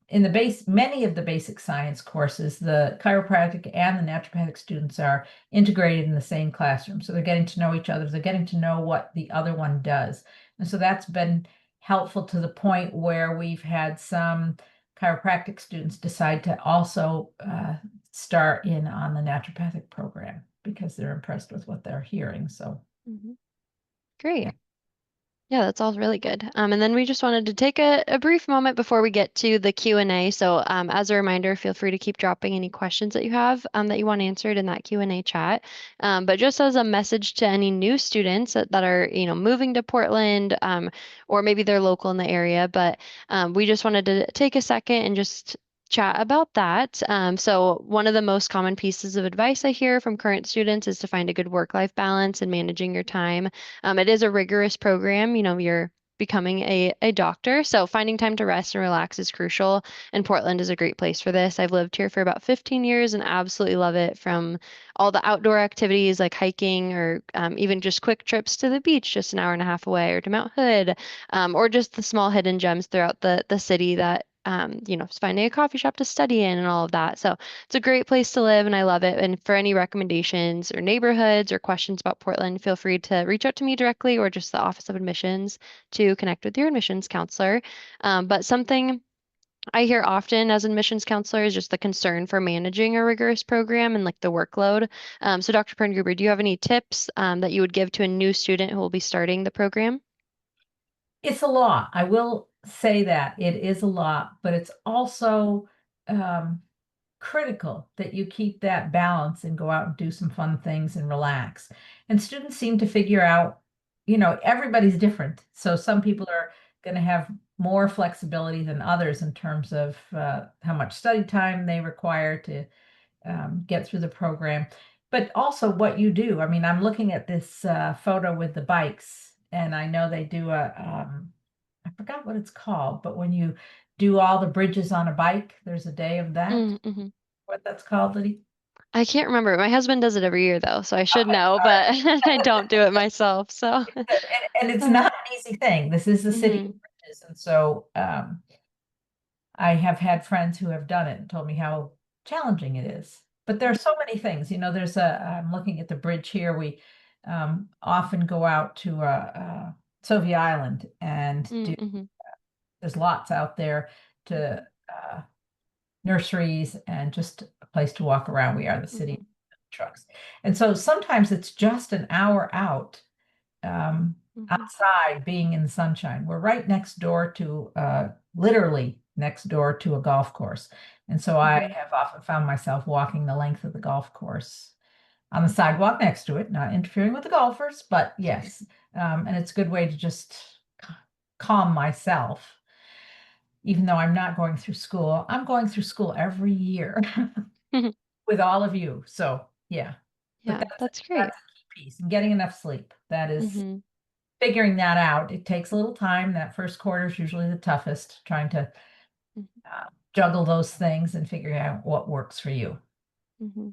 Speaker 2: in the many of the basic science courses, the chiropractic and the naturopathic students are integrated in the same classroom. So they're getting to know each other. They're getting to know what the other one does. And so that's been helpful to the point where we've had some chiropractic students decide to also start in on the naturopathic program because they're impressed with what they're hearing. So,
Speaker 1: Hmm.
Speaker 2: yeah.
Speaker 1: Great. Yeah, that's all really good. And then we just wanted to take a brief moment before we get to the Q&A. So as a reminder, feel free to keep dropping any questions that you have that you want answered in that Q&A chat. But just as a message to any new students that are, moving to Portland, or maybe they're local in the area, but we just wanted to take a second and just chat about that. So one of the most common pieces of advice I hear from current students is to find a good work-life balance and managing your time. It is a rigorous program. You're becoming a doctor. So finding time to rest and relax is crucial. And Portland is a great place for this. I've lived here for about 15 years and absolutely love it, from all the outdoor activities like hiking, or even just quick trips to the beach just an hour and a half away, or to Mount Hood, or just the small hidden gems throughout the city that finding a coffee shop to study in and all of that. So it's a great place to live and I love it. And for any recommendations or neighborhoods or questions about Portland, feel free to reach out to me directly or just the Office of Admissions to connect with your admissions counselor. But something I hear often as admissions counselor is just the concern for managing a rigorous program and like the workload. So Dr. Perngruber, do you have any tips that you would give to a new student who will be starting the program?
Speaker 2: It's a lot. I will say that it is a lot, but it's also um, critical that you keep that balance and go out and do some fun things and relax. And students seem to figure out, everybody's different. So some people are going to have more flexibility than others in terms of how much study time they require to get through the program, but also what you do. I mean, I'm looking at this photo with the bikes, and I know they do I forgot what it's called, but when you do all the bridges on a bike, there's a day of that.
Speaker 1: Mm-hmm.
Speaker 2: What that's called, Liddy?
Speaker 1: I can't remember. My husband does it every year though, so I should
Speaker 2: Okay,
Speaker 1: know,
Speaker 2: all
Speaker 1: but
Speaker 2: right.
Speaker 1: I don't do it myself. So,
Speaker 2: And it's
Speaker 1: uh,
Speaker 2: not an easy thing. This is the city
Speaker 1: mhm,
Speaker 2: of bridges, and so I have had friends who have done it and told me how challenging it is. But there are so many things. I'm looking at the bridge here. We often go out to Soviet Island and
Speaker 1: mm-hmm,
Speaker 2: there's lots out there to nurseries and just a place to walk around. We are the city of
Speaker 1: hmm,
Speaker 2: trucks. And so sometimes it's just an hour out
Speaker 1: hmm,
Speaker 2: outside being in the sunshine. We're right next door to, literally next door to a golf course. And so I
Speaker 1: hmm,
Speaker 2: have often found myself walking the length of the golf course on the sidewalk next to it, not interfering with the golfers, but yes. And it's a good way to just calm myself, even though I'm not going through school. I'm going through school every year
Speaker 1: hmm.
Speaker 2: with all of you. So yeah, but
Speaker 1: Yeah, that's great.
Speaker 2: that's a key piece and getting enough sleep. That is
Speaker 1: Hmm.
Speaker 2: figuring that out. It takes a little time. That first quarter is usually the toughest, trying to juggle those things and figuring out what works for you.
Speaker 1: Hmm.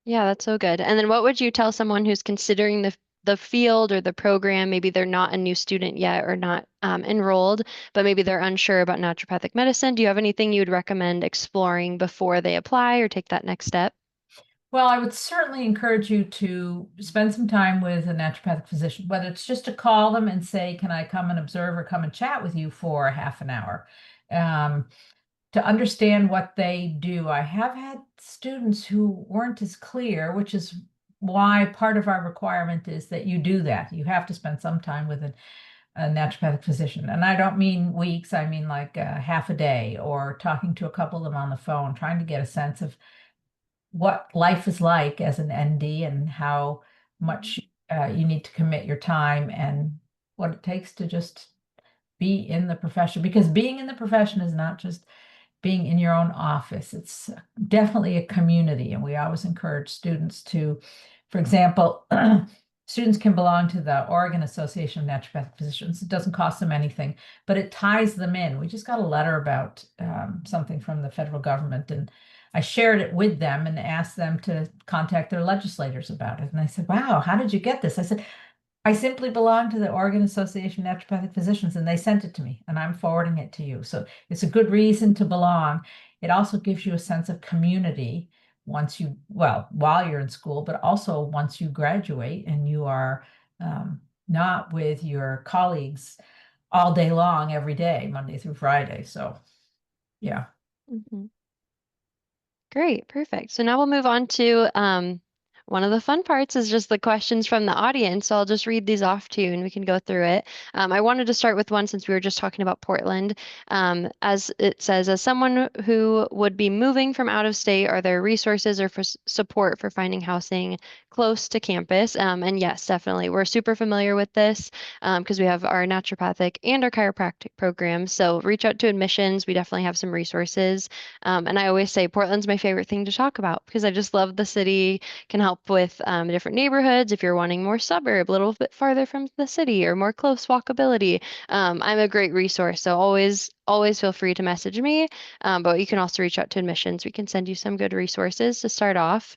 Speaker 1: Yeah, that's so good. And then what would you tell someone who's considering the field or the program? Maybe they're not a new student yet or not enrolled, but maybe they're unsure about naturopathic medicine. Do you have anything you would recommend exploring before they apply or take that next step?
Speaker 2: Well, I would certainly encourage you to spend some time with a naturopathic physician, whether it's just to call them and say, can I come and observe or come and chat with you for a half an hour? Um, to understand what they do. I have had students who weren't as clear, which is why part of our requirement is that you do that. You have to spend some time with a naturopathic physician. And I don't mean weeks, I mean like half a day or talking to a couple of them on the phone, trying to get a sense of what life is like as an ND and how much you need to commit your time and what it takes to just be in the profession. Because being in the profession is not just being in your own office. It's definitely a community. And we always encourage students to, for example, students can belong to the Oregon Association of Naturopathic Physicians. It doesn't cost them anything, but it ties them in. We just got a letter about something from the federal government, and I shared it with them and asked them to contact their legislators about it. And I said, wow, how did you get this? I said, I simply belong to the Oregon Association of Naturopathic Physicians, and they sent it to me, and I'm forwarding it to you. So it's a good reason to belong. It also gives you a sense of community once you, well, while you're in school, but also once you graduate and you are not with your colleagues all day long, every day, Monday through Friday. So, yeah.
Speaker 1: Mm-hmm. Great, perfect. So now we'll move on to one of the fun parts is just the questions from the audience. So I'll just read these off to you and we can go through it. I wanted to start with one since we were just talking about Portland. As it says, as someone who would be moving from out of state, are there resources or for support for finding housing close to campus? And yes, definitely. We're super familiar with this because we have our naturopathic and our chiropractic programs. So reach out to admissions. We definitely have some resources. And I always say Portland's my favorite thing to talk about because I just love the city, can help with different neighborhoods if you're wanting more suburb, a little bit farther from the city or more close walkability. I'm a great resource, so always feel free to message me. But you can also reach out to admissions. We can send you some good resources to start off.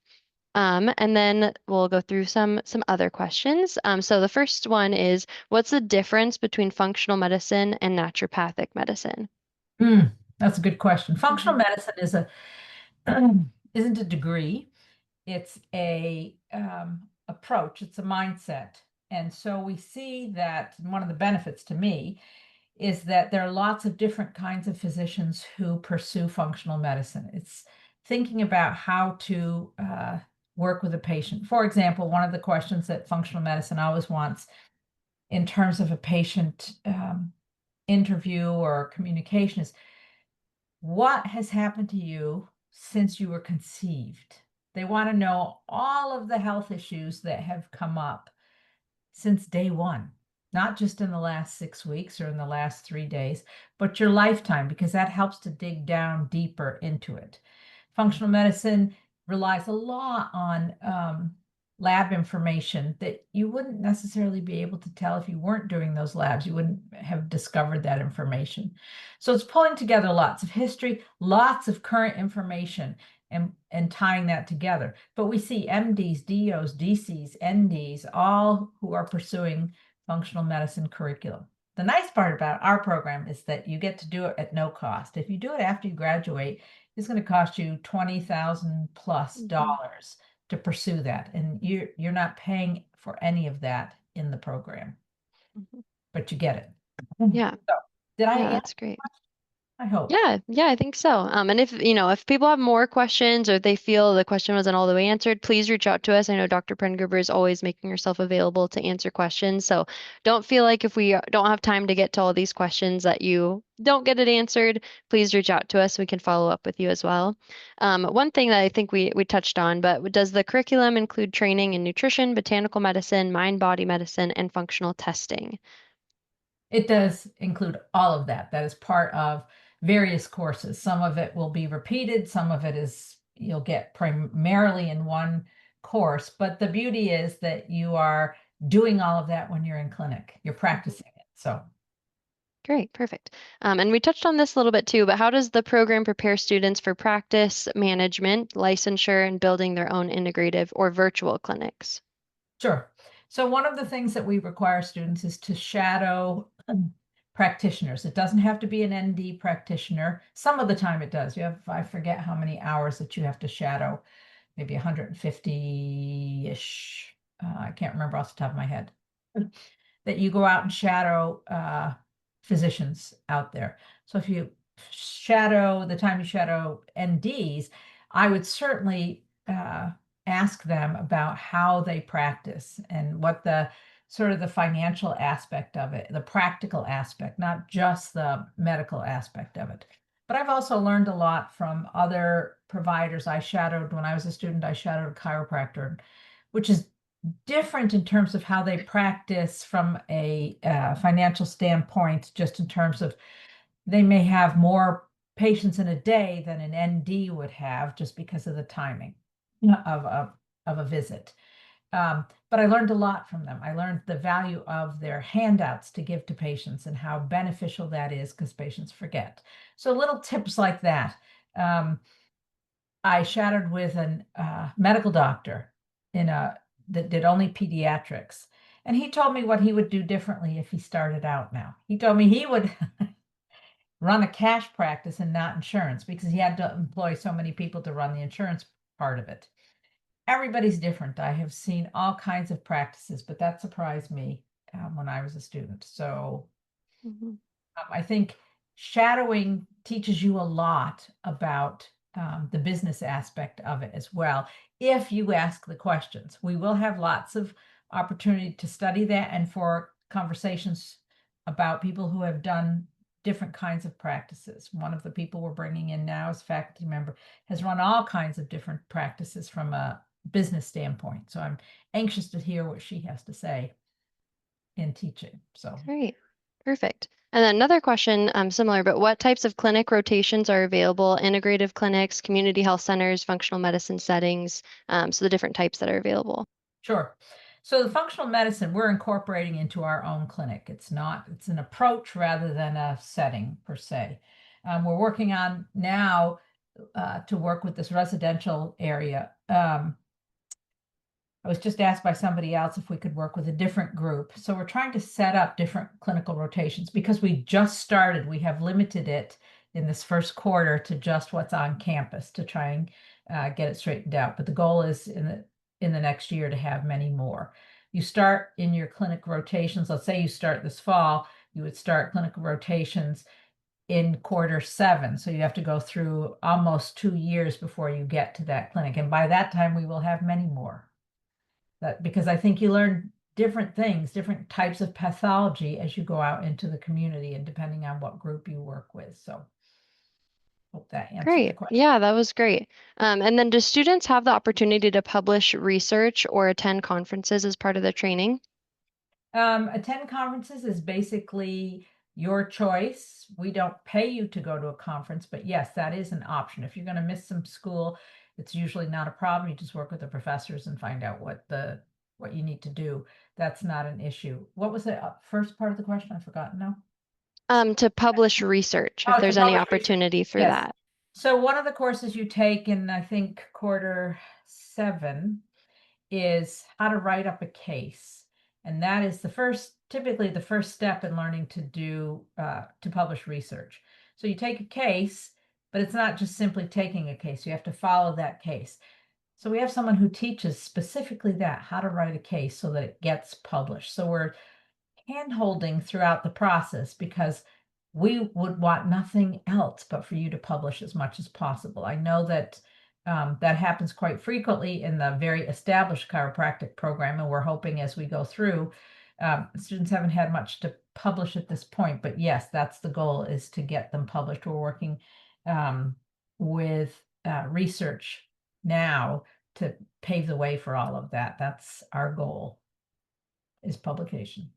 Speaker 1: And then we'll go through some other questions. So the first one is, what's the difference between functional medicine and naturopathic medicine?
Speaker 2: That's a good question. Functional
Speaker 1: Hmm.
Speaker 2: medicine is a isn't a degree. It's a approach. It's a mindset. And so we see that one of the benefits to me is that there are lots of different kinds of physicians who pursue functional medicine. It's thinking about how to work with a patient. For example, one of the questions that functional medicine always wants in terms of a patient interview or communication is, what has happened to you since you were conceived? They want to know all of the health issues that have come up since day one, not just in the last 6 weeks or in the last 3 days, but your lifetime, because that helps to dig down deeper into it. Functional medicine relies a lot on lab information that you wouldn't necessarily be able to tell if you weren't doing those labs. You wouldn't have discovered that information. So it's pulling together lots of history, lots of current information, and tying that together. But we see MDs, DOs, DCs, NDs, all who are pursuing functional medicine curriculum. The nice part about our program is that you get to do it at no cost. If you do it after you graduate, it's going to cost you $20,000 plus
Speaker 1: Hmm.
Speaker 2: to pursue that. And you're not paying for any of that in the program,
Speaker 1: Hmm.
Speaker 2: but you get it.
Speaker 1: Yeah,
Speaker 2: So did I
Speaker 1: yeah,
Speaker 2: answer?
Speaker 1: that's great.
Speaker 2: I hope.
Speaker 1: Yeah, I think so. And if, if people have more questions or they feel the question wasn't all the way answered, please reach out to us. I know Dr. Prengruber is always making herself available to answer questions. So don't feel like if we don't have time to get to all these questions that you don't get it answered, please reach out to us. We can follow up with you as well. One thing that I think we touched on, but does the curriculum include training in nutrition, botanical medicine, mind-body medicine, and functional testing?
Speaker 2: It does include all of that. That is part of various courses. Some of it will be repeated, some of it is you'll get primarily in one course. But the beauty is that you are doing all of that when you're in clinic, you're practicing it. So
Speaker 1: Great, perfect. And we touched on this a little bit too, but how does the program prepare students for practice, management, licensure, and building their own integrative or virtual clinics?
Speaker 2: sure. So one of the things that we require students is to shadow practitioners. It doesn't have to be an ND practitioner. Some of the time it does. You have, I forget how many hours that you have to shadow, maybe 150-ish. I can't remember off the top of my head. That you go out and shadow physicians out there. So if you shadow, the time you shadow NDs, I would certainly ask them about how they practice and what the sort of the financial aspect of it, the practical aspect, not just the medical aspect of it. But I've also learned a lot from other providers. I shadowed, when I was a student, I shadowed a chiropractor, which is different in terms of how they practice from a financial standpoint, just in terms of they may have more patients in a day than an ND would have just because of the timing of a visit. But I learned a lot from them. I learned the value of their handouts to give to patients and how beneficial that is because patients forget. So little tips like that. I shadowed with a medical doctor that did only pediatrics. And he told me what he would do differently if he started out now. He told me he would run a cash practice and not insurance because he had to employ so many people to run the insurance part of it. Everybody's different. I have seen all kinds of practices, but that surprised me when I was a student. So
Speaker 1: Mhm.
Speaker 2: I think shadowing teaches you a lot about the business aspect of it as well. If you ask the questions, we will have lots of opportunity to study that and for conversations about people who have done different kinds of practices. One of the people we're bringing in now as faculty member has run all kinds of different practices from a business standpoint. So I'm anxious to hear what she has to say in teaching. So
Speaker 1: Great. Perfect. And then another question, similar, but what types of clinic rotations are available? Integrative clinics, community health centers, functional medicine settings, so the different types that are available.
Speaker 2: sure. So the functional medicine we're incorporating into our own clinic. It's an approach rather than a setting per se. We're working on now to work with this residential area. I was just asked by somebody else if we could work with a different group. So we're trying to set up different clinical rotations because we just started. We have limited it in this first quarter to just what's on campus to try and get it straightened out. But the goal is in the next year to have many more. You start in your clinic rotations. Let's say you start this fall, you would start clinical rotations in quarter 7. So you have to go through almost 2 years before you get to that clinic. And by that time, we will have many more. Because I think you learn different things, different types of pathology as you go out into the community and depending on what group you work with. So hope that answered the
Speaker 1: Great.
Speaker 2: question.
Speaker 1: Yeah, that was great. And then do students have the opportunity to publish research or attend conferences as part of the training?
Speaker 2: Attend conferences is basically your choice. We don't pay you to go to a conference, but yes, that is an option. If you're going to miss some school, it's usually not a problem. You just work with the professors and find out what you need to do. That's not an issue. What was the first part of the question? I forgot. No.
Speaker 1: To publish research, if
Speaker 2: Oh, to
Speaker 1: there's any
Speaker 2: publish research.
Speaker 1: opportunity for
Speaker 2: Yes.
Speaker 1: that.
Speaker 2: So one of the courses you take in, I think, quarter 7 is how to write up a case. And that is typically the first step in learning to publish research. So you take a case, but it's not just simply taking a case. You have to follow that case. So we have someone who teaches specifically that, how to write a case so that it gets published. So we're hand-holding throughout the process because we would want nothing else but for you to publish as much as possible. I know that that happens quite frequently in the very established chiropractic program, and we're hoping as we go through, students haven't had much to publish at this point, but yes, that's the goal, is to get them published. We're working with research now to pave the way for all of that. That's our goal, is publication.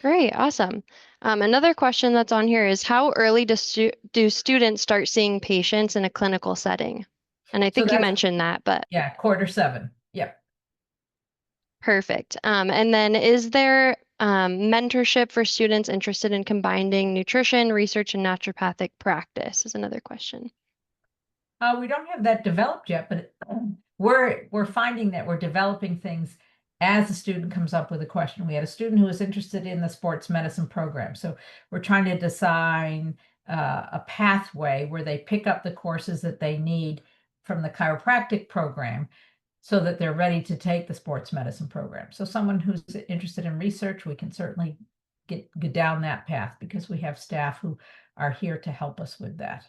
Speaker 1: Great, awesome. Another question that's on here is how early do students start seeing patients in a clinical setting? And I
Speaker 2: So
Speaker 1: think you
Speaker 2: that's,
Speaker 1: mentioned that, but
Speaker 2: yeah, quarter 7. Yep.
Speaker 1: perfect. And then is there mentorship for students interested in combining nutrition, research, and naturopathic practice is another question.
Speaker 2: We don't have that developed yet, but we're finding that we're developing things as a student comes up with a question. We had a student who was interested in the sports medicine program. So we're trying to design a pathway where they pick up the courses that they need from the chiropractic program so that they're ready to take the sports medicine program. So someone who's interested in research, we can certainly get down that path because we have staff who are here to help us with that.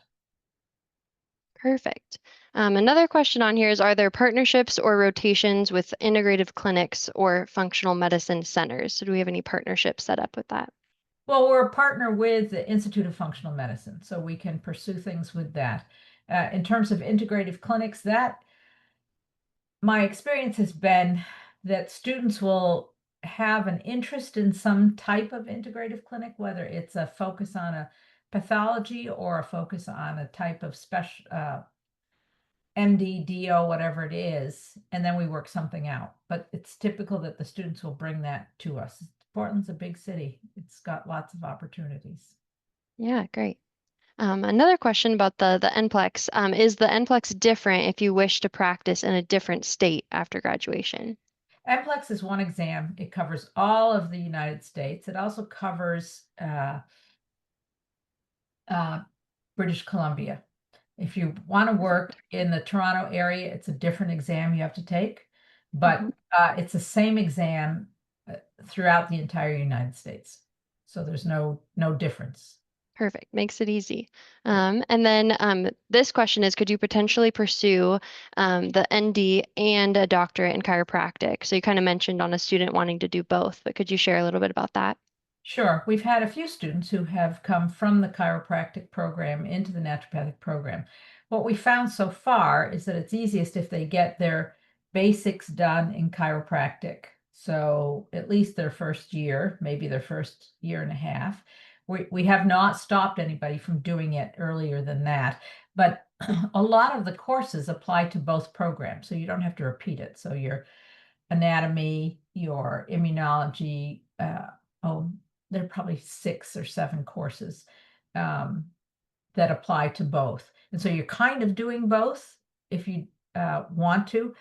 Speaker 1: Perfect. Another question on here is, are there partnerships or rotations with integrative clinics or functional medicine centers? So do we have any partnerships set up with that?
Speaker 2: Well, we're a partner with the Institute of Functional Medicine, so we can pursue things with that. In terms of integrative clinics, that my experience has been that students will have an interest in some type of integrative clinic, whether it's a focus on a pathology or a focus on a type of MD, DO, whatever it is, and then we work something out. But it's typical that the students will bring that to us. Portland's a big city. It's got lots of opportunities.
Speaker 1: Yeah, great. Another question about the NPLEX. Is the NPLEX different if you wish to practice in a different state after graduation?
Speaker 2: NPLEX is one exam. It covers all of the United States. It also covers British Columbia. If you want to work in the Toronto area, it's a different exam you have to take, but
Speaker 1: Mhm.
Speaker 2: it's the same exam throughout the entire United States. So there's no difference.
Speaker 1: Perfect. Makes it easy.
Speaker 2: Yeah.
Speaker 1: And then this question is, could you potentially pursue the ND and a doctorate in chiropractic? So you kind of mentioned on a student wanting to do both, but could you share a little bit about that?
Speaker 2: Sure. We've had a few students who have come from the chiropractic program into the naturopathic program. What we found so far is that it's easiest if they get their basics done in chiropractic. So at least their first year, maybe their first year and a half. We have not stopped anybody from doing it earlier than that, but a lot of the courses apply to both programs, so you don't have to repeat it. So your anatomy, your immunology, oh, there are probably 6 or 7 courses that apply to both. And so you're kind of doing both if you want to.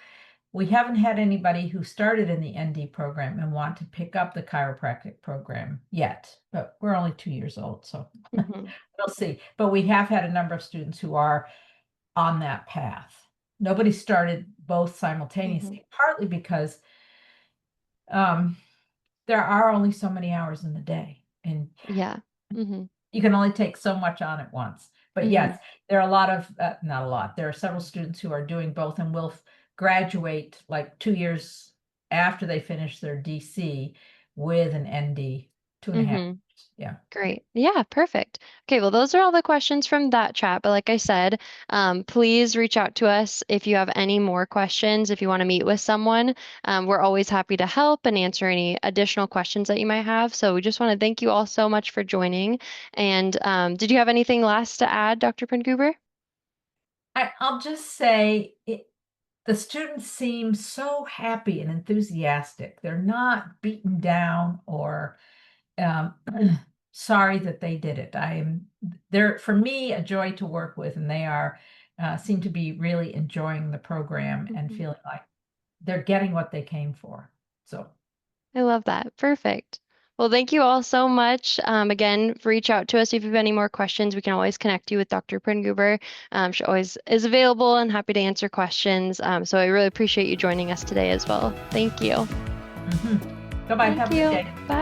Speaker 2: We haven't had anybody who started in the ND program and want to pick up the chiropractic program yet, but we're only 2 years old, so
Speaker 1: Hmm.
Speaker 2: we'll see. But we have had a number of students who are on that path. Nobody started both
Speaker 1: Hmm.
Speaker 2: simultaneously, partly because um, there are only so many hours in the day, and
Speaker 1: Yeah. Hmm.
Speaker 2: you can only take so much on at once. But
Speaker 1: Hmm.
Speaker 2: yes, there are a lot of, not a lot, there are several students who are doing both and will graduate like 2 years after they finish their DC with an ND, 2.5 years.
Speaker 1: Hmm.
Speaker 2: Yeah.
Speaker 1: Great. Yeah, perfect. Okay, well, those are all the questions from that chat. But like I said, please reach out to us if you have any more questions, if you want to meet with someone. We're always happy to help and answer any additional questions that you might have. So we just want to thank you all so much for joining. And did you have anything last to add, Dr. Pringoober?
Speaker 2: I'll just say the students seem so happy and enthusiastic. They're not beaten down or um, sorry that they did it. They're, for me, a joy to work with, and they are seem to be really enjoying the program and
Speaker 1: Mhm.
Speaker 2: feeling like they're getting what they came for. So,
Speaker 1: I love that. Perfect. Well, thank you all so much. Again, reach out to us if you have any more questions. We can always connect you with Dr. Pringoober. She always is available and happy to answer questions. So I really appreciate you joining us today as well. Thank you.
Speaker 2: Bye bye.
Speaker 1: Thank
Speaker 2: Have a good
Speaker 1: you.
Speaker 2: day.
Speaker 1: Bye.